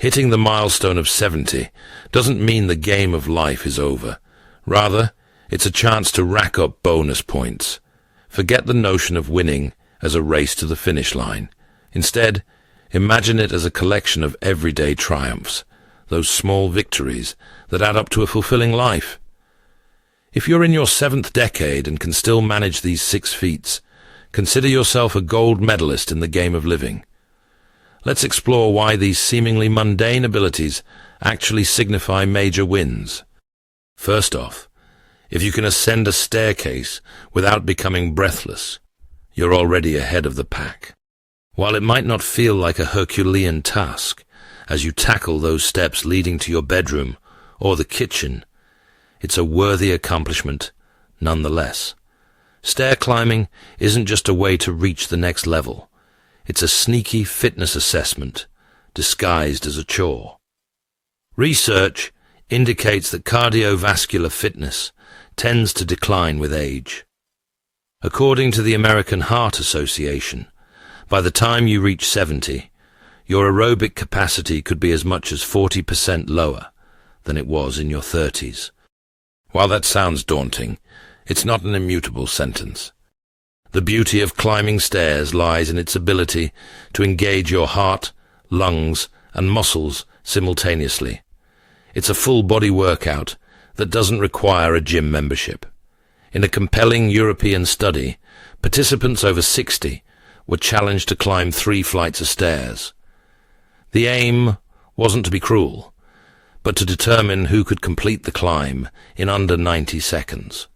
Hitting the milestone of 70 doesn't mean the game of life is over. Rather, it's a chance to rack up bonus points. Forget the notion of winning as a race to the finish line. Instead, imagine it as a collection of everyday triumphs, those small victories that add up to a fulfilling life. If you're in your 7th decade and can still manage these 6 feats, consider yourself a gold medalist in the game of living. Let's explore why these seemingly mundane abilities actually signify major wins. First off, if you can ascend a staircase without becoming breathless, you're already ahead of the pack. While it might not feel like a Herculean task as you tackle those steps leading to your bedroom or the kitchen, it's a worthy accomplishment nonetheless. Stair climbing isn't just a way to reach the next level. It's a sneaky fitness assessment disguised as a chore. Research indicates that cardiovascular fitness tends to decline with age. According to the American Heart Association, by the time you reach 70, your aerobic capacity could be as much as 40% lower than it was in your 30s. While that sounds daunting, it's not an immutable sentence. The beauty of climbing stairs lies in its ability to engage your heart, lungs, and muscles simultaneously. It's a full-body workout that doesn't require a gym membership. In a compelling European study, participants over 60 were challenged to climb 3 flights of stairs. The aim wasn't to be cruel, but to determine who could complete the climb in under 90 seconds.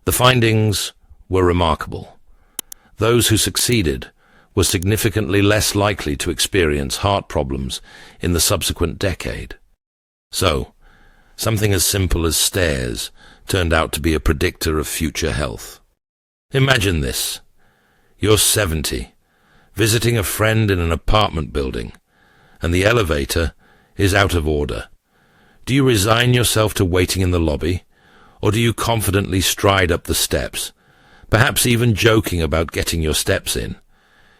The findings were remarkable. Those who succeeded were significantly less likely to experience heart problems in the subsequent decade. So, something as simple as stairs turned out to be a predictor of future health. Imagine this. You're 70, visiting a friend in an apartment building, and the elevator is out of order. Do you resign yourself to waiting in the lobby, or do you confidently stride up the steps, perhaps even joking about getting your steps in?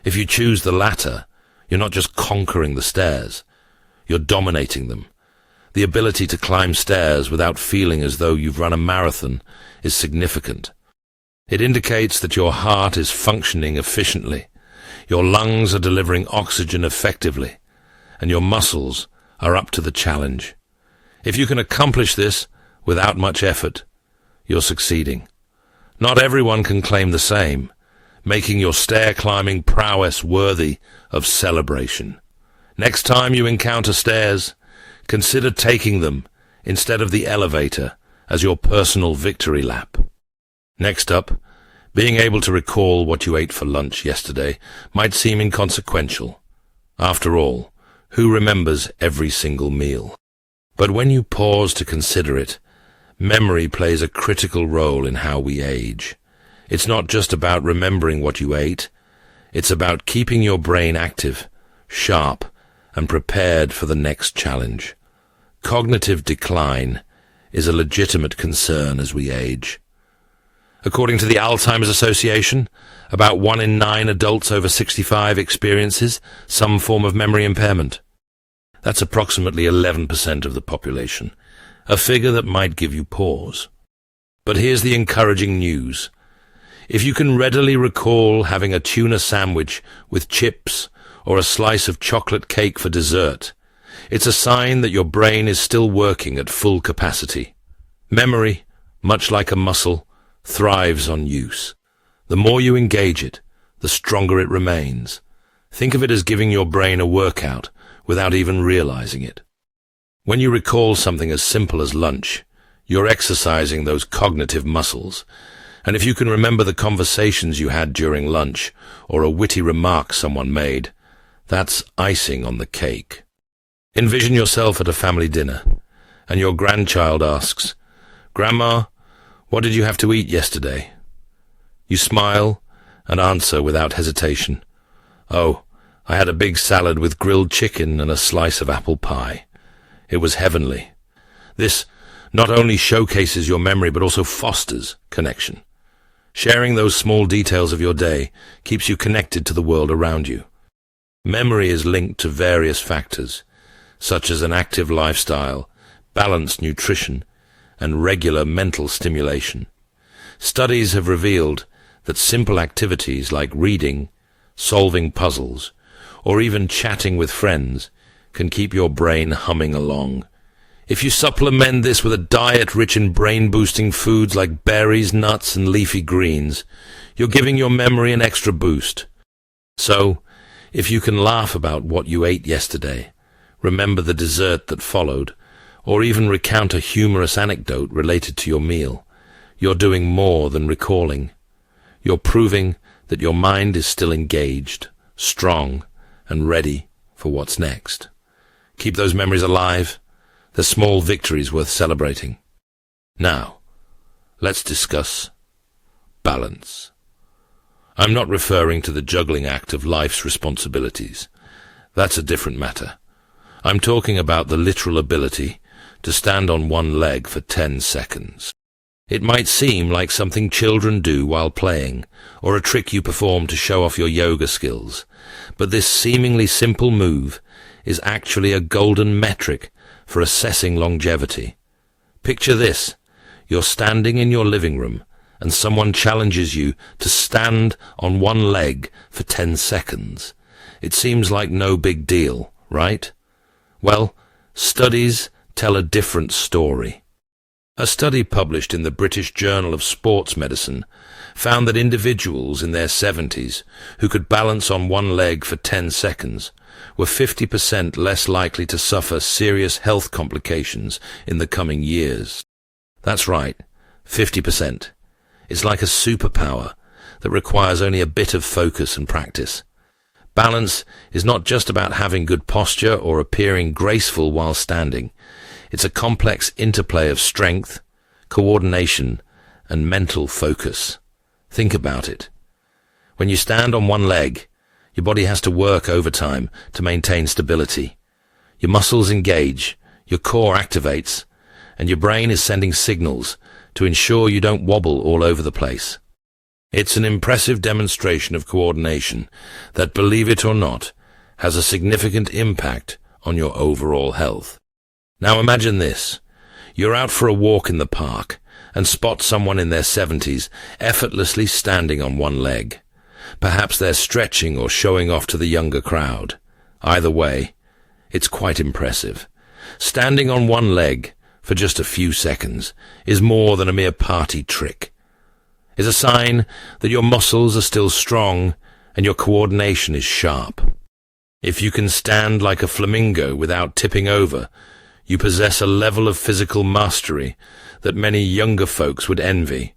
If you choose the latter, you're not just conquering the stairs, you're dominating them. The ability to climb stairs without feeling as though you've run a marathon is significant. It indicates that your heart is functioning efficiently, your lungs are delivering oxygen effectively, and your muscles are up to the challenge. If you can accomplish this without much effort, you're succeeding. Not everyone can claim the same, making your stair-climbing prowess worthy of celebration. Next time you encounter stairs, consider taking them instead of the elevator as your personal victory lap. Next up, being able to recall what you ate for lunch yesterday might seem inconsequential. After all, who remembers every single meal? But when you pause to consider it, memory plays a critical role in how we age. It's not just about remembering what you ate, it's about keeping your brain active, sharp, and prepared for the next challenge. Cognitive decline is a legitimate concern as we age. According to the Alzheimer's Association, about 1 in 9 adults over 65 experiences some form of memory impairment. That's approximately 11% of the population, a figure that might give you pause. But here's the encouraging news. If you can readily recall having a tuna sandwich with chips or a slice of chocolate cake for dessert, it's a sign that your brain is still working at full capacity. Memory, much like a muscle, thrives on use. The more you engage it, the stronger it remains. Think of it as giving your brain a workout without even realizing it. When you recall something as simple as lunch, you're exercising those cognitive muscles. And if you can remember the conversations you had during lunch or a witty remark someone made, that's icing on the cake. Envision yourself at a family dinner, and your grandchild asks, "Grandma, what did you have to eat yesterday?" You smile and answer without hesitation, "Oh, I had a big salad with grilled chicken and a slice of apple pie. It was heavenly." This not only showcases your memory but also fosters connection. Sharing those small details of your day keeps you connected to the world around you. Memory is linked to various factors, such as an active lifestyle, balanced nutrition, and regular mental stimulation. Studies have revealed that simple activities like reading, solving puzzles, or even chatting with friends can keep your brain humming along. If you supplement this with a diet rich in brain-boosting foods like berries, nuts, and leafy greens, you're giving your memory an extra boost. So, if you can laugh about what you ate yesterday, remember the dessert that followed, or even recount a humorous anecdote related to your meal, you're doing more than recalling. You're proving that your mind is still engaged, strong, and ready for what's next. Keep those memories alive. They're small victories worth celebrating. Now, let's discuss balance. I'm not referring to the juggling act of life's responsibilities. That's a different matter. I'm talking about the literal ability to stand on one leg for 10 seconds. It might seem like something children do while playing, or a trick you perform to show off your yoga skills, but this seemingly simple move is actually a golden metric for assessing longevity. Picture this. You're standing in your living room, and someone challenges you to stand on one leg for 10 seconds. It seems like no big deal, right? Well, studies tell a different story. A study published in the British Journal of Sports Medicine found that individuals in their 70s who could balance on one leg for 10 seconds were 50% less likely to suffer serious health complications in the coming years. That's right, 50%. It's like a superpower that requires only a bit of focus and practice. Balance is not just about having good posture or appearing graceful while standing. It's a complex interplay of strength, coordination, and mental focus. Think about it. When you stand on one leg, your body has to work overtime to maintain stability. Your muscles engage, your core activates, and your brain is sending signals to ensure you don't wobble all over the place. It's an impressive demonstration of coordination that, believe it or not, has a significant impact on your overall health. Now imagine this. You're out for a walk in the park and spot someone in their 70s effortlessly standing on one leg. Perhaps they're stretching or showing off to the younger crowd. Either way, it's quite impressive. Standing on one leg for just a few seconds is more than a mere party trick. It's a sign that your muscles are still strong and your coordination is sharp. If you can stand like a flamingo without tipping over, you possess a level of physical mastery that many younger folks would envy.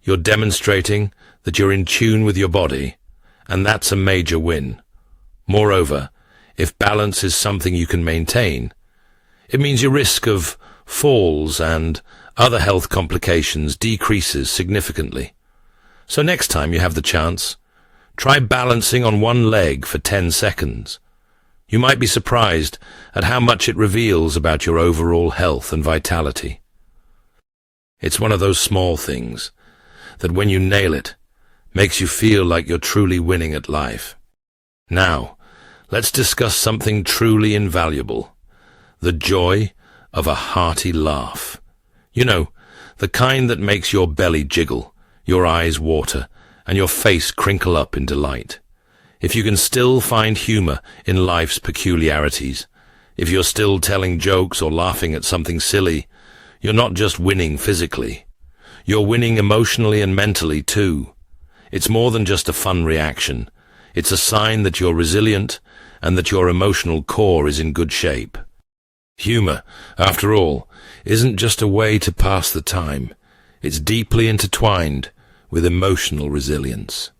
You're demonstrating that you're in tune with your body, and that's a major win. Moreover, if balance is something you can maintain, it means your risk of falls and other health complications decreases significantly. So next time you have the chance, try balancing on one leg for 10 seconds. You might be surprised at how much it reveals about your overall health and vitality. It's one of those small things that, when you nail it, makes you feel like you're truly winning at life. Now, let's discuss something truly invaluable: the joy of a hearty laugh. You know, the kind that makes your belly jiggle, your eyes water, and your face crinkle up in delight. If you can still find humor in life's peculiarities, if you're still telling jokes or laughing at something silly, you're not just winning physically. You're winning emotionally and mentally too. It's more than just a fun reaction. It's a sign that you're resilient and that your emotional core is in good shape. Humor, after all, isn't just a way to pass the time. It's deeply intertwined with emotional resilience.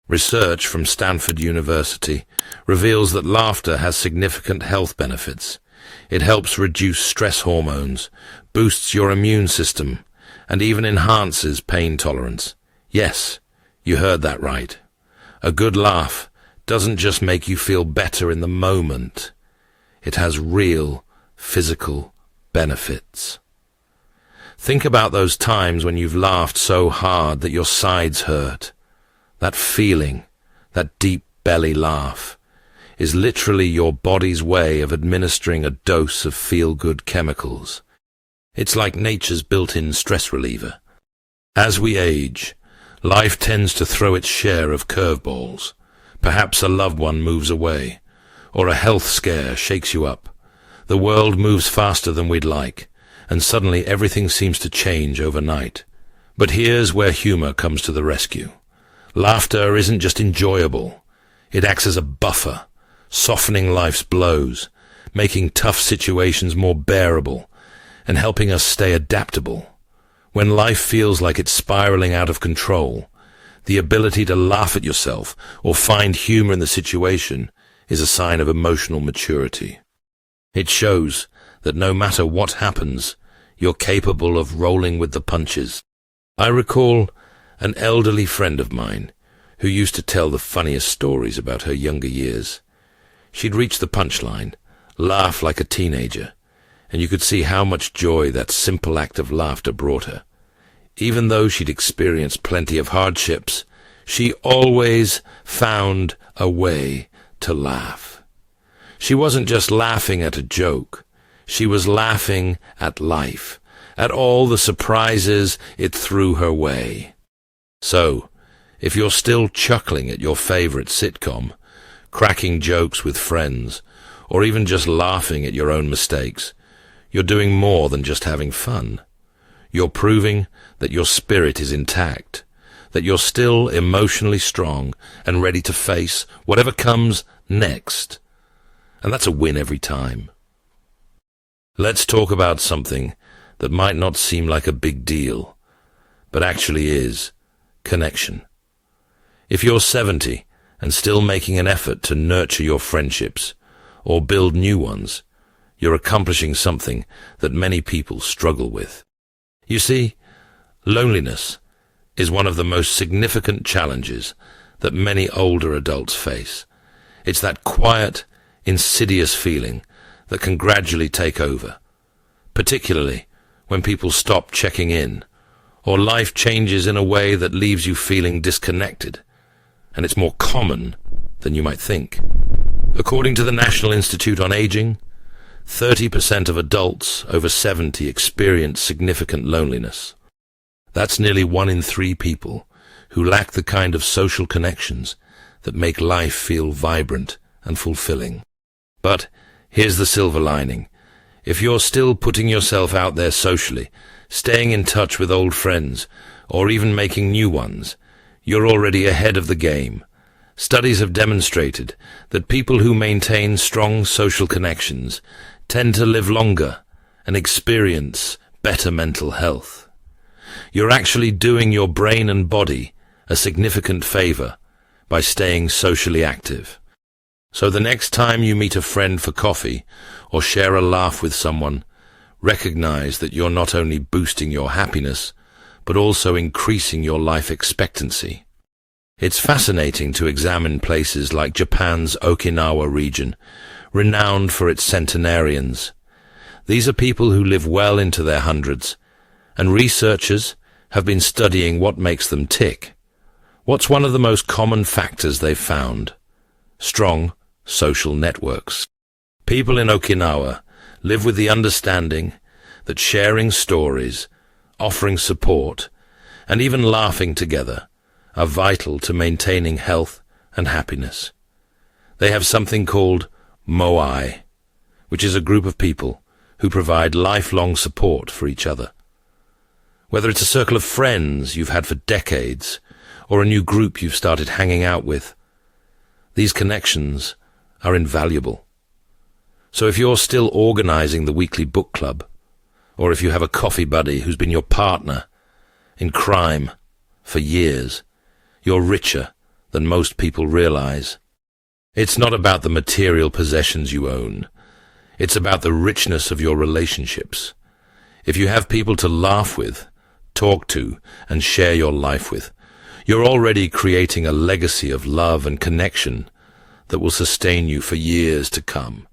Research from Stanford University reveals that laughter has significant health benefits. It helps reduce stress hormones, boosts your immune system, and even enhances pain tolerance. Yes, you heard that right. A good laugh doesn't just make you feel better in the moment. It has real physical benefits. Think about those times when you've laughed so hard that your sides hurt. That feeling, that deep belly laugh. is literally your body's way of administering a dose of feel-good chemicals. It's like nature's built-in stress reliever. As we age, life tends to throw its share of curveballs. Perhaps a loved one moves away, or a health scare shakes you up. The world moves faster than we'd like, and suddenly everything seems to change overnight. But here's where humor comes to the rescue. Laughter isn't just enjoyable. It acts as a buffer, softening life's blows, making tough situations more bearable, and helping us stay adaptable. When life feels like it's spiraling out of control, the ability to laugh at yourself or find humor in the situation is a sign of emotional maturity. It shows that no matter what happens, you're capable of rolling with the punches. I recall an elderly friend of mine who used to tell the funniest stories about her younger years. She'd reach the punchline, laugh like a teenager, and you could see how much joy that simple act of laughter brought her. Even though she'd experienced plenty of hardships, she always found a way to laugh. She wasn't just laughing at a joke. She was laughing at life, at all the surprises it threw her way. So, if you're still chuckling at your favorite sitcom, cracking jokes with friends, or even just laughing at your own mistakes, you're doing more than just having fun. You're proving that your spirit is intact, that you're still emotionally strong and ready to face whatever comes next. And that's a win every time. Let's talk about something that might not seem like a big deal, but actually is: connection. If you're 70 and still making an effort to nurture your friendships or build new ones, you're accomplishing something that many people struggle with. You see, loneliness is one of the most significant challenges that many older adults face. It's that quiet, insidious feeling that can gradually take over, particularly when people stop checking in, or life changes in a way that leaves you feeling disconnected, and it's more common than you might think. According to the National Institute on Aging, 30% of adults over 70 experience significant loneliness. That's nearly 1 in 3 people who lack the kind of social connections that make life feel vibrant and fulfilling. But here's the silver lining. If you're still putting yourself out there socially, staying in touch with old friends, or even making new ones, you're already ahead of the game. Studies have demonstrated that people who maintain strong social connections tend to live longer and experience better mental health. You're actually doing your brain and body a significant favor by staying socially active. So the next time you meet a friend for coffee or share a laugh with someone, recognize that you're not only boosting your happiness, but also increasing your life expectancy. It's fascinating to examine places like Japan's Okinawa region, renowned for its centenarians. These are people who live well into their hundreds, and researchers have been studying what makes them tick. What's one of the most common factors they've found? Strong social networks. People in Okinawa live with the understanding that sharing stories, offering support, and even laughing together are vital to maintaining health and happiness. They have something called Moai, which is a group of people who provide lifelong support for each other. Whether it's a circle of friends you've had for decades, or a new group you've started hanging out with, these connections are invaluable. So if you're still organizing the weekly book club, or if you have a coffee buddy who's been your partner in crime for years, you're richer than most people realize. It's not about the material possessions you own. It's about the richness of your relationships. If you have people to laugh with, talk to, and share your life with, you're already creating a legacy of love and connection that will sustain you for years to come.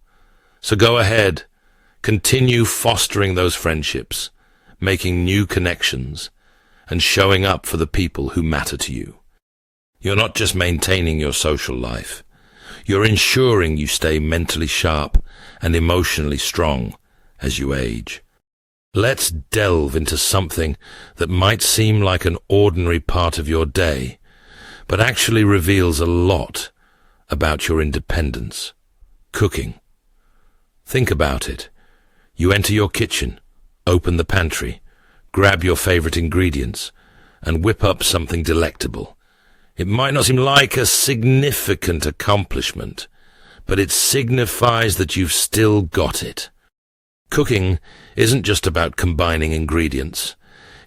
So go ahead, continue fostering those friendships, making new connections, and showing up for the people who matter to you. You're not just maintaining your social life. You're ensuring you stay mentally sharp and emotionally strong as you age. Let's delve into something that might seem like an ordinary part of your day, but actually reveals a lot about your independence. Cooking. Think about it. You enter your kitchen, open the pantry, grab your favorite ingredients, and whip up something delectable. It might not seem like a significant accomplishment, but it signifies that you've still got it. Cooking isn't just about combining ingredients.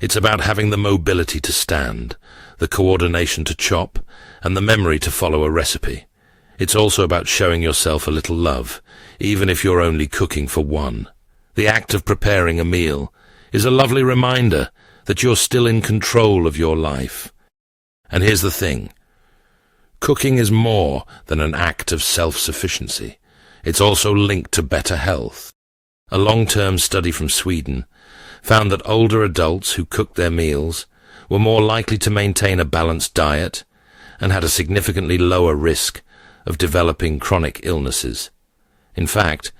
It's about having the mobility to stand, the coordination to chop, and the memory to follow a recipe. It's also about showing yourself a little love, even if you're only cooking for one. The act of preparing a meal is a lovely reminder that you're still in control of your life. And here's the thing. Cooking is more than an act of self-sufficiency. It's also linked to better health. A long-term study from Sweden found that older adults who cooked their meals were more likely to maintain a balanced diet and had a significantly lower risk of developing chronic illnesses. In fact,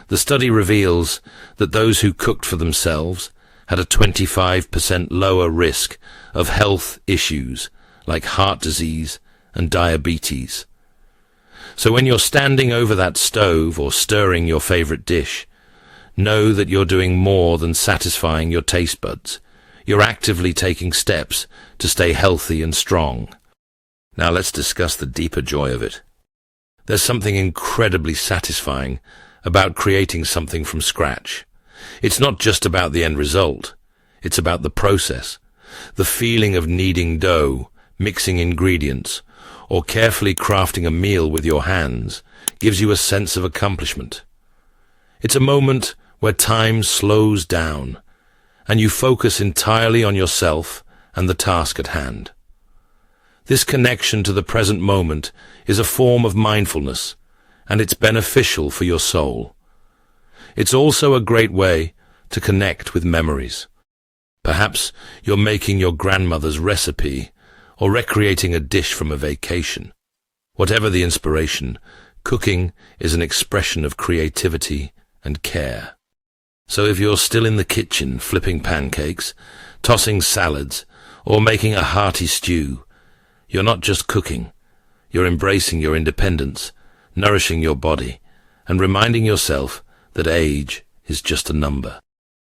the study reveals that those who cooked for themselves had a 25% lower risk of health issues like heart disease and diabetes. So when you're standing over that stove or stirring your favorite dish, know that you're doing more than satisfying your taste buds. You're actively taking steps to stay healthy and strong. Now let's discuss the deeper joy of it. There's something incredibly satisfying about creating something from scratch. It's not just about the end result. It's about the process. The feeling of kneading dough, mixing ingredients, or carefully crafting a meal with your hands gives you a sense of accomplishment. It's a moment where time slows down, and you focus entirely on yourself and the task at hand. This connection to the present moment is a form of mindfulness, and it's beneficial for your soul. It's also a great way to connect with memories. Perhaps you're making your grandmother's recipe or recreating a dish from a vacation. Whatever the inspiration, cooking is an expression of creativity and care. So if you're still in the kitchen flipping pancakes, tossing salads, or making a hearty stew, you're not just cooking. You're embracing your independence, nourishing your body, and reminding yourself that age is just a number.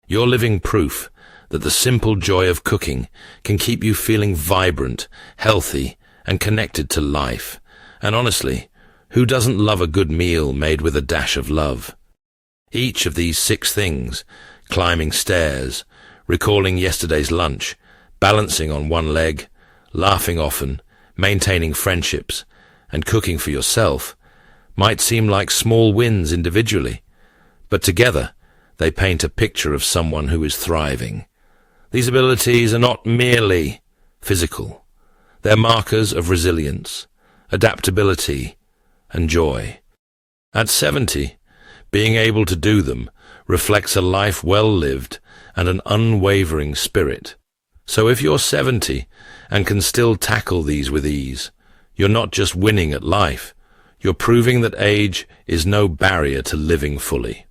You're living proof that the simple joy of cooking can keep you feeling vibrant, healthy, and connected to life. And honestly, who doesn't love a good meal made with a dash of love? Each of these 6 things, climbing stairs, recalling yesterday's lunch, balancing on one leg, laughing often, maintaining friendships, and cooking for yourself, might seem like small wins individually, but together they paint a picture of someone who is thriving. These abilities are not merely physical. They're markers of resilience, adaptability, and joy. At 70, being able to do them reflects a life well lived and an unwavering spirit. So if you're 70 and can still tackle these with ease, you're not just winning at life, you're proving that age is no barrier to living fully.